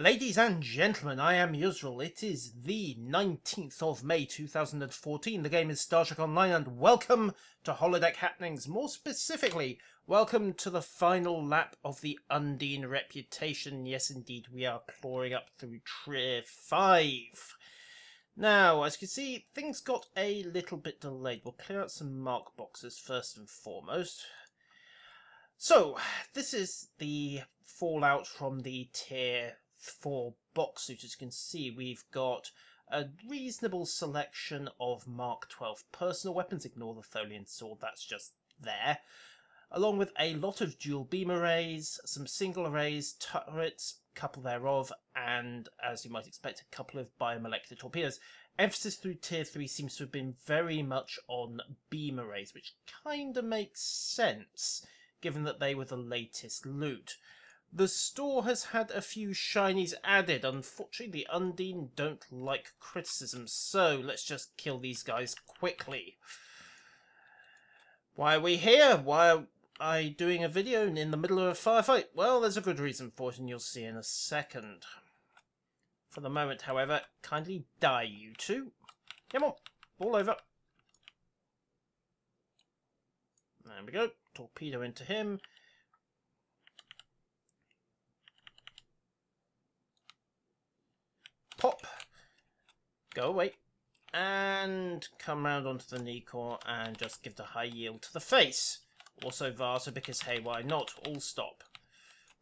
Ladies and gentlemen, I am Yusril. It is the 19th of May 2014. The game is Star Trek Online, and welcome to Holodeck Happenings. More specifically, welcome to the final lap of the Undine reputation. Yes, indeed, we are clawing up through Tier 5. Now, as you can see, things got a little bit delayed. We'll clear out some mark boxes first and foremost. So, this is the fallout from the Tier 4 box suit. As you can see, we've got a reasonable selection of Mark 12 personal weapons. Ignore the Tholian sword, that's just there. Along with a lot of dual beam arrays, some single arrays, turrets, couple thereof, and, as you might expect, a couple of biomolecular torpedoes. Emphasis through Tier 3 seems to have been very much on beam arrays, which kind of makes sense, given that they were the latest loot. The store has had a few shinies added. Unfortunately, the Undine don't like criticism, so let's just kill these guys quickly. Why are we here? Why am I doing a video in the middle of a firefight? Well, there's a good reason for it, and you'll see in a second. For the moment, however, kindly die, you two. Come on, all over. There we go. Torpedo into him. Pop. Go away. And come round onto the knee core and just give the high yield to the face. Also Vasa, because hey, why not? All stop.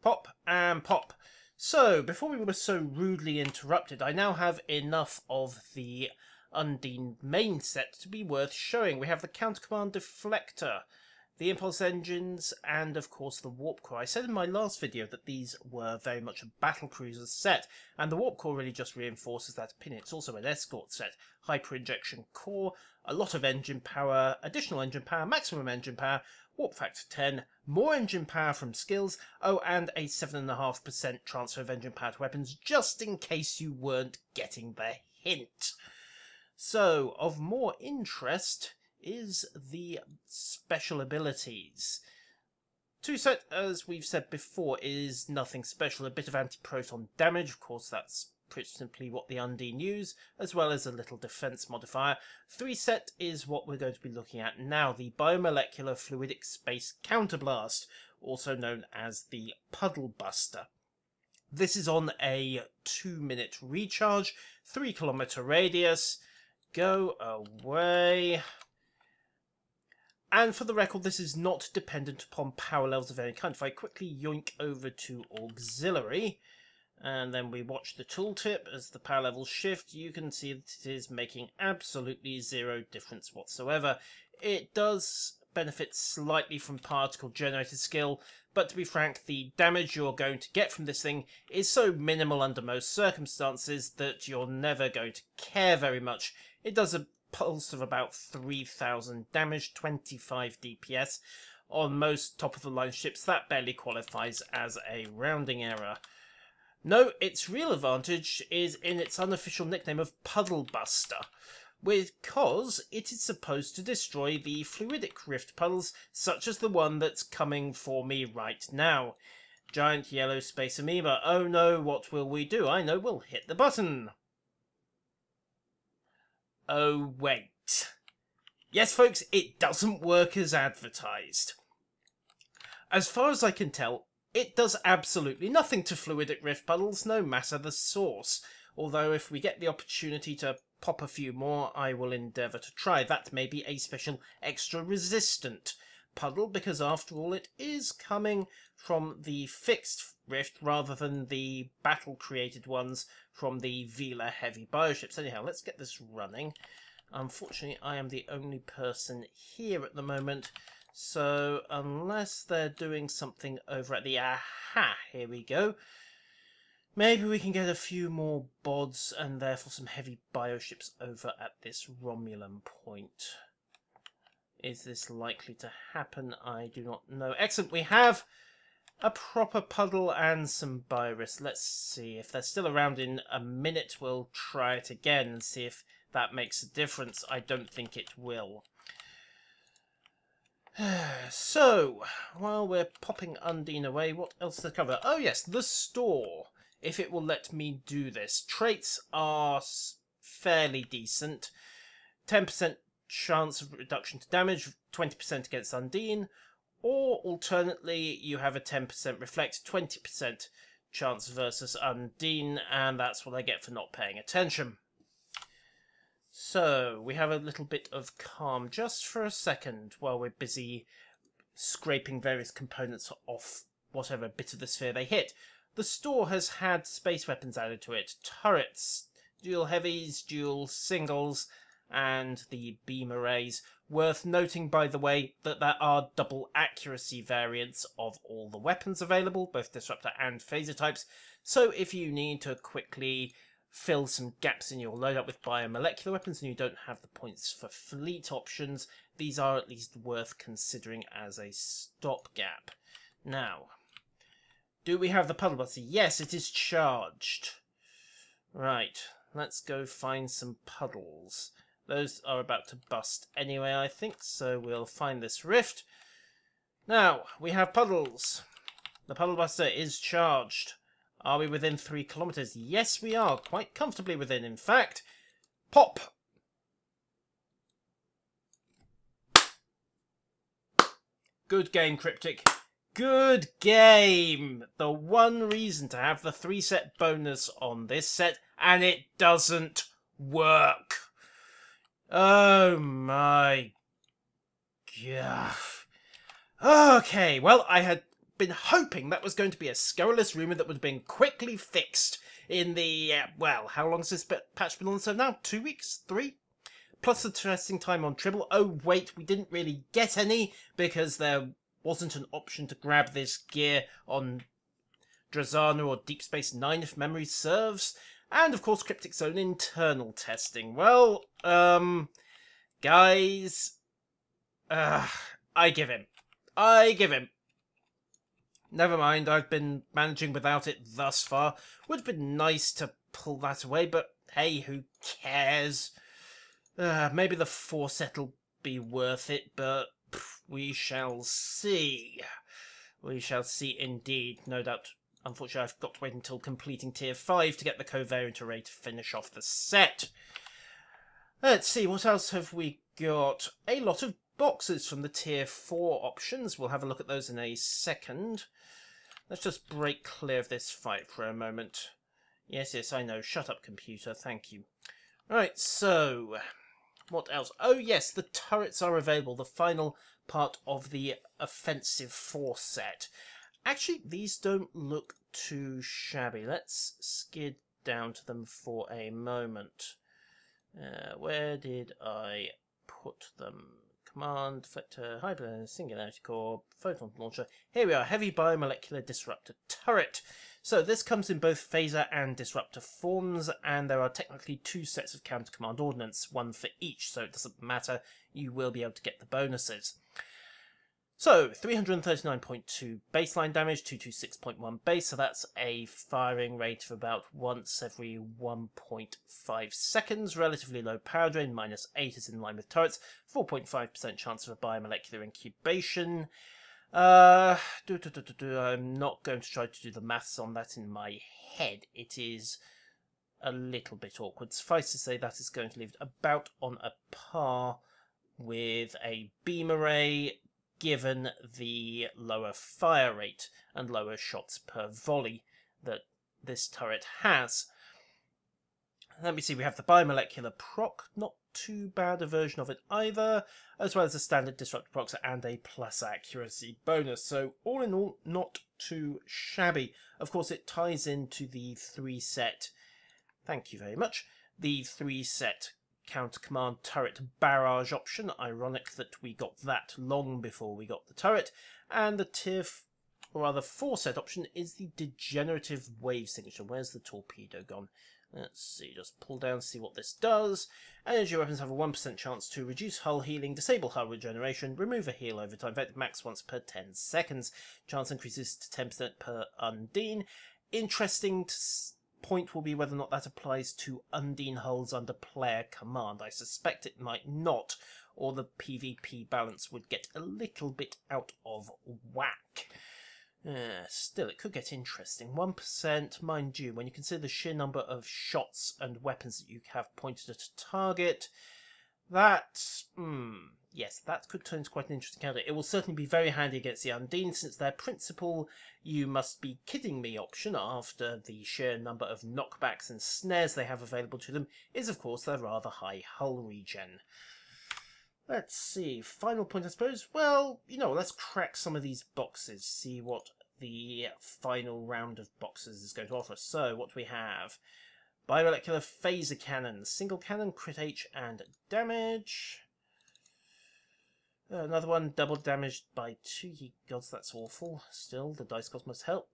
Pop and pop. So, before we were so rudely interrupted, I now have enough of the Undine main set to be worth showing. We have the Counter Command Deflector, the impulse engines, and of course the warp core. I said in my last video that these were very much a battle cruiser set, and the warp core really just reinforces that opinion. It's also an escort set. Hyper injection core, a lot of engine power, additional engine power, maximum engine power, warp factor 10, more engine power from skills, oh, and a 7.5% transfer of engine power to weapons, just in case you weren't getting the hint. So, of more interest is the special abilities. 2 set, as we've said before, is nothing special. A bit of anti-proton damage, of course that's pretty simply what the Undine use, as well as a little defense modifier. 3 set is what we're going to be looking at now, the Biomolecular Fluidic Space Counterblast, also known as the Puddle Buster. This is on a 2-minute recharge, 3-kilometer radius. Go away. And for the record, this is not dependent upon power levels of any kind. If I quickly yoink over to Auxiliary, and then we watch the tooltip as the power levels shift, you can see that it is making absolutely zero difference whatsoever. It does benefit slightly from particle generator skill, but to be frank, the damage you're going to get from this thing is so minimal under most circumstances that you're never going to care very much. It does a pulse of about 3,000 damage, 25 DPS. On most top-of-the-line ships, that barely qualifies as a rounding error. No, its real advantage is in its unofficial nickname of Puddle Buster, because it is supposed to destroy the fluidic rift puddles, such as the one that's coming for me right now. Giant yellow space amoeba. Oh no, what will we do? I know, we'll hit the button. Oh, wait. Yes, folks, it doesn't work as advertised. As far as I can tell, it does absolutely nothing to fluidic rift puddles, no matter the source. Although if we get the opportunity to pop a few more, I will endeavour to try. That may be a special extra resistant puddle, because after all it is coming from the fixed rift rather than the battle created ones from the Vela heavy bioships. Anyhow, let's get this running. Unfortunately, I am the only person here at the moment, so unless they're doing something over at the... Aha! Here we go. Maybe we can get a few more bods and therefore some heavy bioships over at this Romulan point. Is this likely to happen? I do not know. Excellent, we have a proper puddle and some Bioris. Let's see. If they're still around in a minute, we'll try it again and see if that makes a difference. I don't think it will. So, while we're popping Undine away, what else to cover? Oh yes, the store. if it will let me do this. Traits are fairly decent. 10% chance of reduction to damage, 20% against Undine, or alternately you have a 10% reflect, 20% chance versus Undine, and that's what I get for not paying attention. So, we have a little bit of calm just for a second while we're busy scraping various components off whatever bit of the sphere they hit. The store has had space weapons added to it. Turrets, dual heavies, dual singles, and the beam arrays. Worth noting, by the way, that there are double accuracy variants of all the weapons available, both disruptor and phaser types. So if you need to quickly fill some gaps in your loadout with biomolecular weapons and you don't have the points for fleet options, these are at least worth considering as a stopgap. Now, do we have the puddle button? Yes, it is charged. Right, let's go find some puddles. Those are about to bust anyway, I think, so we'll find this rift. Now, we have puddles. The puddle buster is charged. Are we within 3 kilometers? Yes, we are. Quite comfortably within, in fact. Pop! Good game, Cryptic. Good game! The one reason to have the 3-set bonus on this set, and it doesn't work. Oh my god. Okay, well, I had been hoping that was going to be a scurrilous rumour that would have been quickly fixed in the, well, how long has this patch been on the server now? 2 weeks? 3? Plus the testing time on Tribble. Oh, wait, we didn't really get any because there wasn't an option to grab this gear on Drazana or Deep Space Nine, if memory serves. And, of course, Cryptic's own internal testing. Well, guys, I give him. Never mind, I've been managing without it thus far. Would have been nice to pull that away, but hey, who cares? Maybe the 4-set'll be worth it, but we shall see. We shall see indeed. No doubt, unfortunately, I've got to wait until completing Tier 5 to get the covariant array to finish off the set. Let's see, what else have we got? A lot of boxes from the Tier 4 options. We'll have a look at those in a second. Let's just break clear of this fight for a moment. Yes, I know. Shut up, computer. Thank you. Right, so what else? Oh, yes, the turrets are available. The final part of the offensive force set. Actually, these don't look too shabby. Let's skid down to them for a moment. Where did I put them? Command, Deflector, Hyper, Singularity Core, Photon Launcher. Here we are, Heavy Biomolecular Disruptor Turret. So this comes in both phaser and disruptor forms, and there are technically 2 sets of counter command ordnance, one for each, so it doesn't matter, you will be able to get the bonuses. So, 339.2 baseline damage, 226.1 base, so that's a firing rate of about once every 1.5 seconds, relatively low power drain, -8 is in line with turrets, 4.5% chance of a biomolecular incubation. I'm not going to try to do the maths on that in my head, it is a little bit awkward. Suffice to say that is going to leave it about on a par with a beam array, given the lower fire rate and lower shots per volley that this turret has. Let me see, we have the biomolecular proc, not too bad a version of it either, as well as a standard disruptor proc and a plus accuracy bonus. So all in all, not too shabby. Of course, it ties into the 3-set, thank you very much, the 3-set counter command turret barrage option. Ironic that we got that long before we got the turret. And the tier, or rather 4-set option is the degenerative wave signature. Where's the torpedo gone? Let's see, just pull down, see what this does. Energy weapons have a 1% chance to reduce hull healing, disable hull regeneration, remove a heal over time, effect max once per 10 seconds. Chance increases to 10% per Undine. Interesting point will be whether or not that applies to Undine hulls under player command. I suspect it might not, or the PvP balance would get a little bit out of whack. Still, it could get interesting. 1%, mind you, when you consider the sheer number of shots and weapons that you have pointed at a target, that, yes, that could turn into quite an interesting counter. It will certainly be very handy against the Undine, since their principal "you must be kidding me" option, after the sheer number of knockbacks and snares they have available to them, is of course their rather high hull regen. Let's see, final point I suppose. Well, let's crack some of these boxes, see what the final round of boxes is going to offer. So, what do we have? Biomolecular phaser cannon, single cannon, crit H and damage. Another one, double damaged by 2. Ye gods, that's awful. Still, the dice cost must help.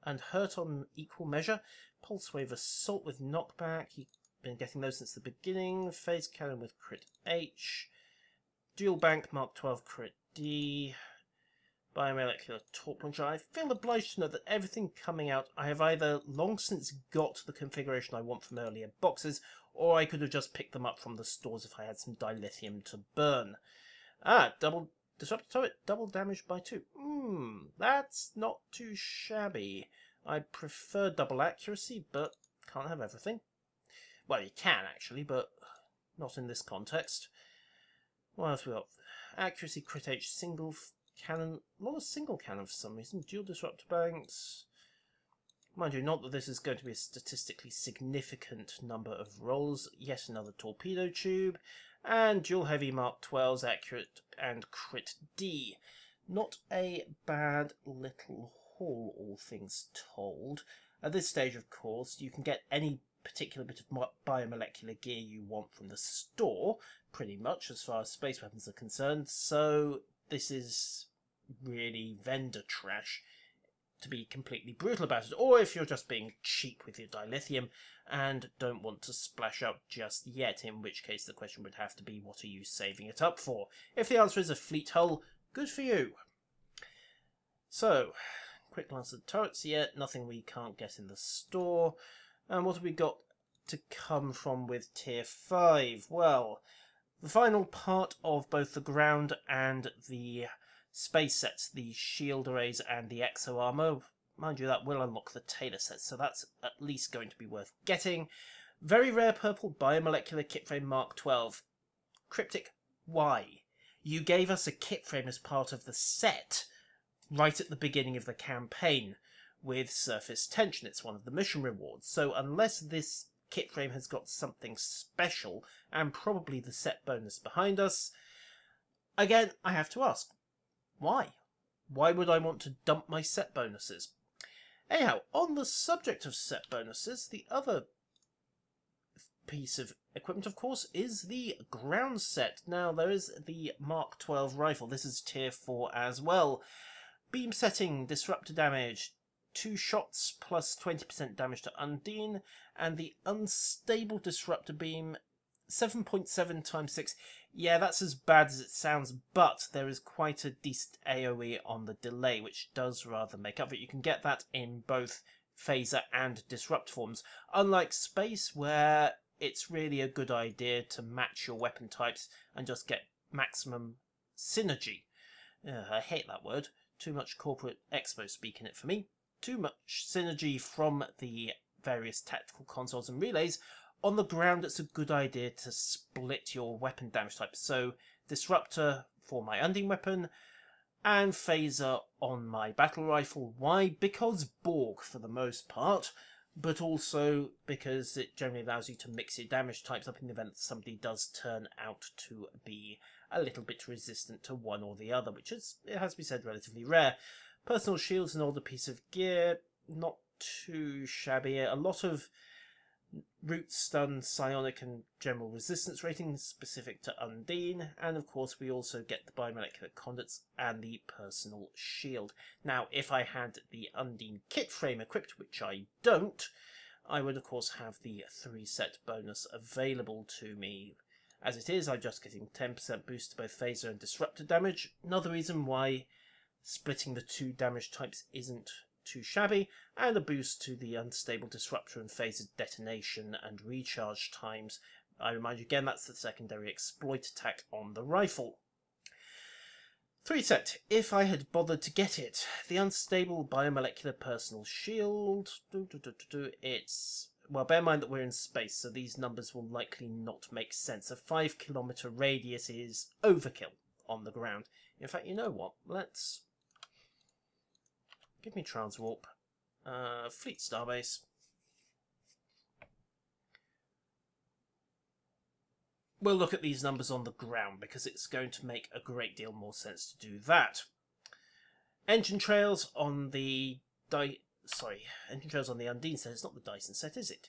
And hurt on equal measure. Pulse wave assault with knockback. You've been getting those since the beginning. Phase cannon with crit H. Dual bank Mark 12 crit D. Biomolecular torp launcher. I feel obliged to note that everything coming out, I have either long since got the configuration I want from earlier boxes, or I could have just picked them up from the stores if I had some dilithium to burn. Double disruptor turret, double damage by 2. That's not too shabby. I prefer double accuracy, but can't have everything. Well, you can actually, but not in this context. What else we got? Accuracy, crit H, single cannon. Not a single cannon for some reason. Dual disruptor banks. Mind you, not that this is going to be a statistically significant number of rolls. Yet another torpedo tube. And dual heavy Mark 12s, accurate and crit D. Not a bad little haul, all things told. At this stage, of course, you can get any particular bit of biomolecular gear you want from the store, pretty much, as far as space weapons are concerned. So this is really vendor trash, to be completely brutal about it. Or if you're just being cheap with your dilithium and don't want to splash out just yet, in which case the question would have to be, what are you saving it up for? If the answer is a fleet hull, good for you. So, quick glance at the turrets. Yet nothing we can't get in the store. And what have we got to come from with Tier 5? Well, the final part of both the ground and the space sets, the shield arrays and the exo armor. Mind you, that will unlock the Taylor set, so that's at least going to be worth getting. Very rare purple biomolecular kit frame Mark 12. Cryptic, why? You gave us a kit frame as part of the set right at the beginning of the campaign with surface tension. It's one of the mission rewards. So unless this kit frame has got something special, and probably the set bonus behind us, again, I have to ask, why? Why would I want to dump my set bonuses? Anyhow, on the subject of set bonuses, the other piece of equipment, of course, is the ground set. Now, there is the Mark 12 rifle. This is Tier 4 as well. Beam setting, disruptor damage, 2 shots plus 20% damage to Undine, and the unstable disruptor beam, 7.7 times 6. Yeah, that's as bad as it sounds, but there is quite a decent AoE on the delay, which does rather make up for it. You can get that in both phaser and disrupt forms, unlike space, where it's really a good idea to match your weapon types and just get maximum synergy. I hate that word. Too much corporate expo speak in it for me. Too much synergy from the various tactical consoles and relays. On the ground, it's a good idea to split your weapon damage types. So, Disruptor for my Undine weapon, and Phaser on my battle rifle. Why? Because Borg, for the most part, but also because it generally allows you to mix your damage types up in the event that somebody does turn out to be a little bit resistant to one or the other, which is, it has to be said, relatively rare. Personal shield's an older piece of gear, not too shabby. A lot of root, stun, psionic and general resistance ratings specific to Undine, and of course we also get the biomolecular conduits and the personal shield. Now, if I had the Undine kit frame equipped, which I don't, I would of course have the 3-set bonus available to me. As it is, I'm just getting 10% boost to both phaser and disruptor damage. Another reason why splitting the 2 damage types isn't too shabby, and a boost to the unstable disruptor and phaser detonation and recharge times. I remind you again, that's the secondary exploit attack on the rifle. 3-set, if I had bothered to get it. The unstable biomolecular personal shield. It's... Well, bear in mind that we're in space, so these numbers will likely not make sense. A 5-kilometre radius is overkill on the ground. In fact, you know what? Let's... Give me Transwarp. Fleet Starbase. We'll look at these numbers on the ground because it's going to make a great deal more sense to do that. Engine trails on the engine trails on the Undine set. It's not the Dyson set, is it?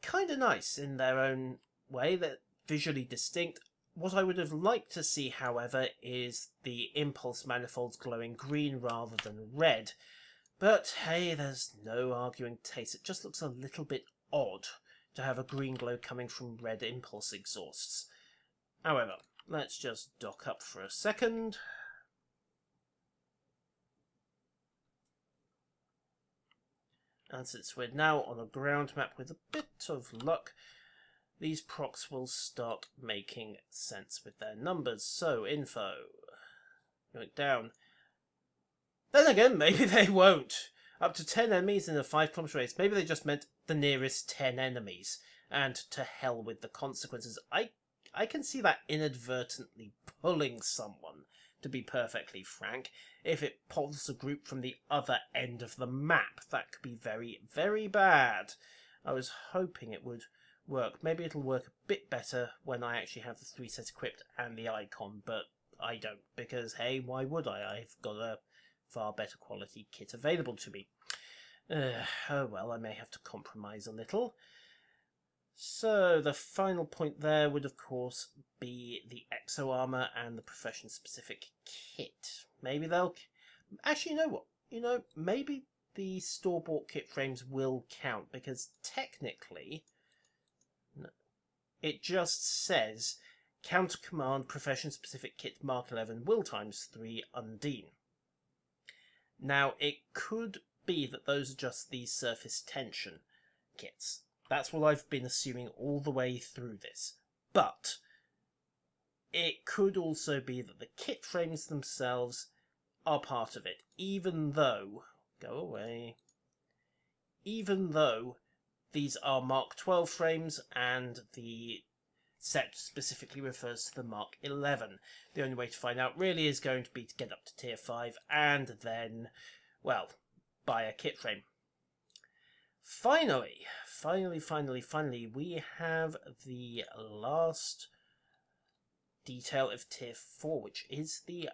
Kind of nice in their own way. They're visually distinct. What I would have liked to see, however, is the impulse manifolds glowing green rather than red. But hey, there's no arguing taste. It just looks a little bit odd to have a green glow coming from red impulse exhausts. However, let's just dock up for a second. And since we're now on a ground map with a bit of luck, these procs will start making sense with their numbers. So, info. Going down. Then again, maybe they won't. Up to 10 enemies in a 5-kilometre race. Maybe they just meant the nearest 10 enemies. And to hell with the consequences. I can see that inadvertently pulling someone, to be perfectly frank. If it pulls a group from the other end of the map, that could be very, very bad. I was hoping it would work. Maybe it'll work a bit better when I actually have the 3-set equipped and the icon, but I don't, because hey, why would I? I've got a far better quality kit available to me. Oh well, I may have to compromise a little. So the final point there would of course be the exo armor and the profession specific kit. Maybe they'll... Actually, you know what? Maybe the store-bought kit frames will count, because technically it just says Counter Command Profession Specific Kit Mark 11 will ×3 Undine. Now, it could be that those are just the surface tension kits. That's what I've been assuming all the way through this. But it could also be that the kit frames themselves are part of it, even though... Go away. Even though these are Mark 12 frames and the set specifically refers to the Mark 11. The only way to find out really is going to be to get up to tier 5 and then, well, buy a kit frame. Finally, we have the last detail of tier 4, which is the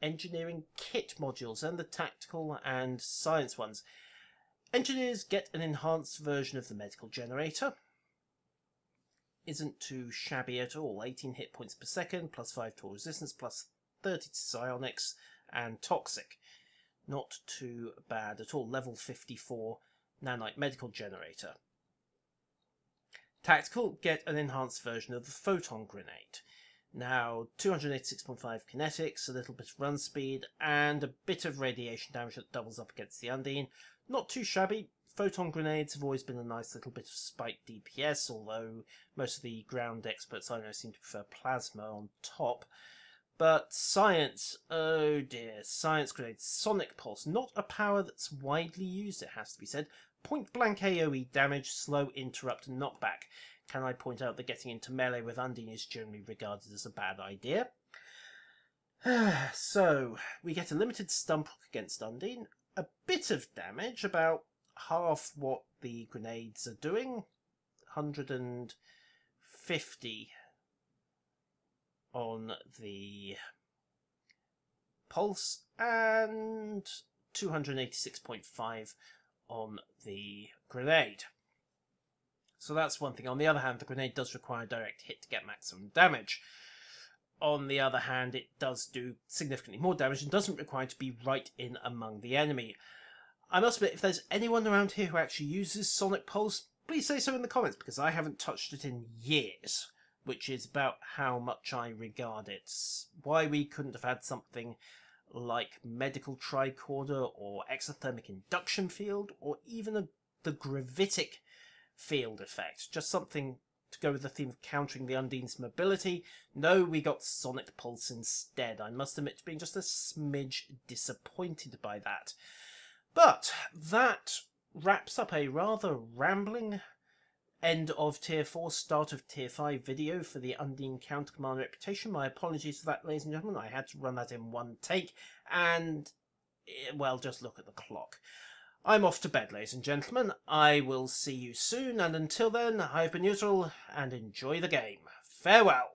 engineering kit modules and the tactical and science ones. Engineers get an enhanced version of the medical generator. Isn't too shabby at all. 18 hit points per second, +5 to all resistance, +30 to psionics and toxic. Not too bad at all. Level 54 nanite medical generator. Tactical get an enhanced version of the photon grenade. Now, 286.5 kinetics, a little bit of run speed, and a bit of radiation damage that doubles up against the Undine. Not too shabby. Photon grenades have always been a nice little bit of spiked DPS, although most of the ground experts I know seem to prefer plasma on top. But science, oh dear, science grenades. Sonic pulse, not a power that's widely used, it has to be said. Point blank AoE damage, slow, interrupt, and knockback. Can I point out that getting into melee with Undine is generally regarded as a bad idea? So, we get a limited stun proc against Undine, a bit of damage, about half what the grenades are doing, 150 on the pulse, and 286.5 on the grenade. So that's one thing. On the other hand, the grenade does require a direct hit to get maximum damage. On the other hand, it does do significantly more damage and doesn't require to be right in among the enemy. I must admit, if there's anyone around here who actually uses Sonic Pulse, please say so in the comments, because I haven't touched it in years, which is about how much I regard it. Why we couldn't have had something like Medical Tricorder or Exothermic Induction Field, or even the Gravitic Field effect. Just something to go with the theme of countering the Undine's mobility. No, we got Sonic Pulse instead. I must admit to being just a smidge disappointed by that. But that wraps up a rather rambling end of Tier 4, start of Tier 5 video for the Undine Counter Command Reputation. My apologies for that, ladies and gentlemen. I had to run that in one take, and, well, just look at the clock. I'm off to bed, ladies and gentlemen. I will see you soon, and until then, I've been neutral, and enjoy the game. Farewell.